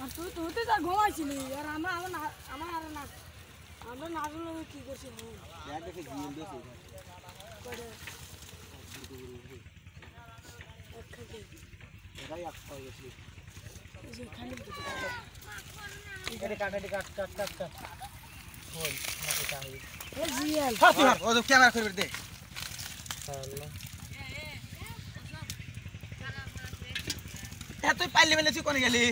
আর তুই তো যা ঘুমাইছিলি আর আমার আর না আমরা না জানলে কি করছি দেখে জিএল দিয়েছে করে একখানে এটাই একটা গেছি যে খালি এটা কাট বল নাকি চাই এ জিএল ও তো ক্যামেরা করে দে আল্লাহ তুই পাইলে মেলে তুই কোনে গেলি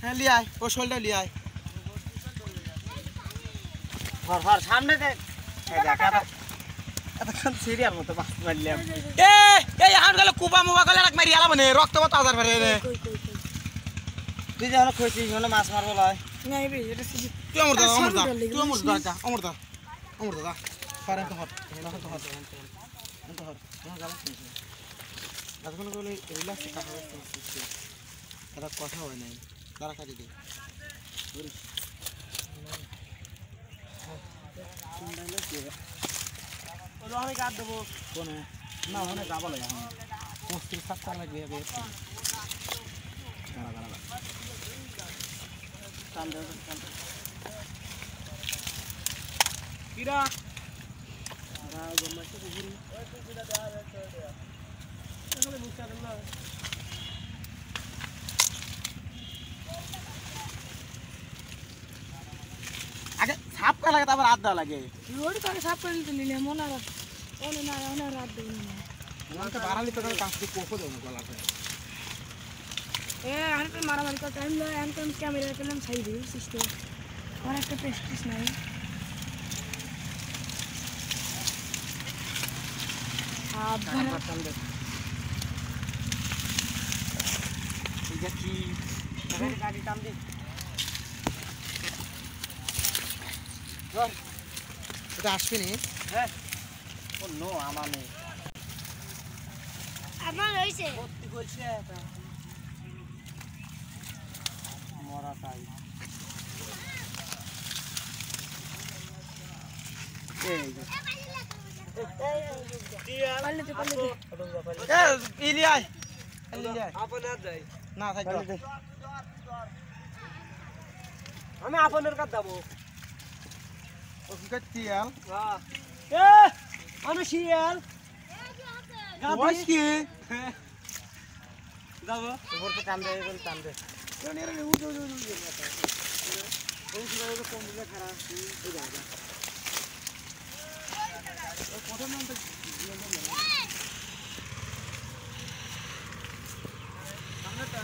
হ্যাঁ লিয়াই ও শোলটা লিয়াই হর সামনে দেখ এতক্ষণ সিরিয়াল মতো মাছ মারলাম এই আন গেলে কুপা মুবা গেলে রাখ মারি আলা মানে রক্ত মতো আজার ভরে রে তুই যখন কইছিস মনে মাছ মারবো লয় নাই বে এটা সিজি তুই অমর দা পারেন তো হট এতক্ষণ বলে রিল্যাক্সে কথা বলতে এটা কথা হয় নাই তারা কাটি দে আমি কাট দেবো কোনে না ওখানে যাবো লাগে এখন 35-70 লাগবে কিরা আগে সাপ কা লাগে তারপর রাত দেওয়া লাগে রোড করে সাফ করে নিতে নিলে মনে আর ওনে না ওনে রাত দেই না মনটা বাড়ালি তো কাজ দিয়ে কোকো দেবো গলাতে এ আনতে মারামারি করতে টাইম লাগে আনতে ক্যামেরা পেলাম ছাই দিই সিস্টেম আর একটা প্রেস্টিজ নাই দেখি গাড়ি টান দে এটা আসবে নি হ্যাঁ ও নো আমার নেই আমার হইছে সত্যি বলছে মরা তাই এই যে ইলিয়াই আপনার যাই না থাক আমি আপনার কাছে যাব ও কি করছিয়াল হ্যাঁ এ আমি শিয়াল গাবি কি যাব উপর তো টান দে বল টান দে নে রে উড় ওই কি করে কোন দিকে খারাপ এই জায়গা ও প্রথম নাম তো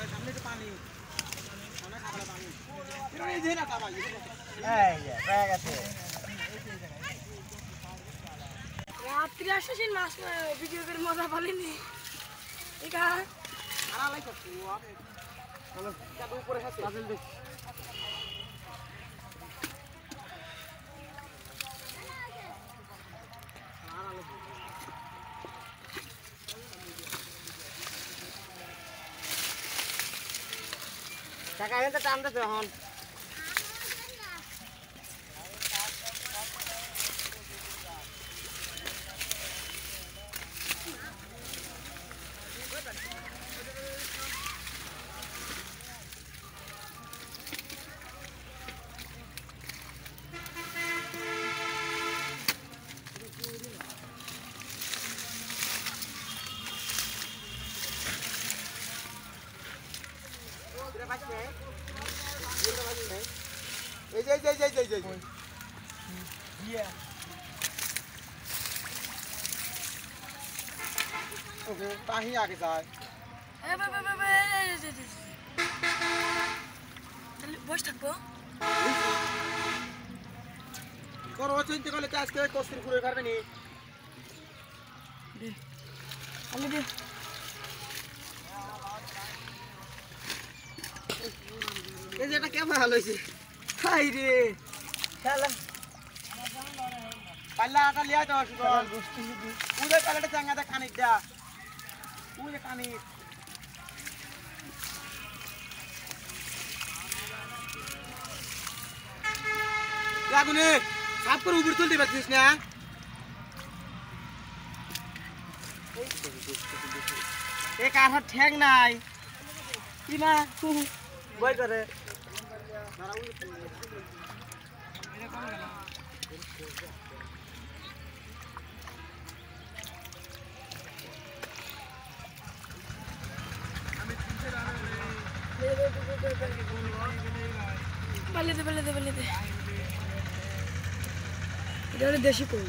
সামনে তো পানি সামনে খাবার পানি এই যে না তা ভাই এই যে ব্যাগ আছে রাত্রি আসেন মাছ ভিডিও করে মজা পালিনি একা আরা লাই করতে চলো চাপ উপরে আছে বাজল দে টাকা এনে টান দে এখন ताही आगे जाए বস থাকবো করো চিন্তা করলে কাজ করে কষ্ট করে করবে নি দে আলে দে এই যে এটা কেমন ভালো হইছে হাই রে খেলা পাল্লা আটা লিয়া দাও সুদর উদে কালাটা চাঙ্গাটা খানিক দা উদে খানিক লাগুনে সাপ করে উপরে তুলতে পারছিস না এই কার ঠ্যাং নাই কি না বই করে বলে দে এটা হলো দেশি কই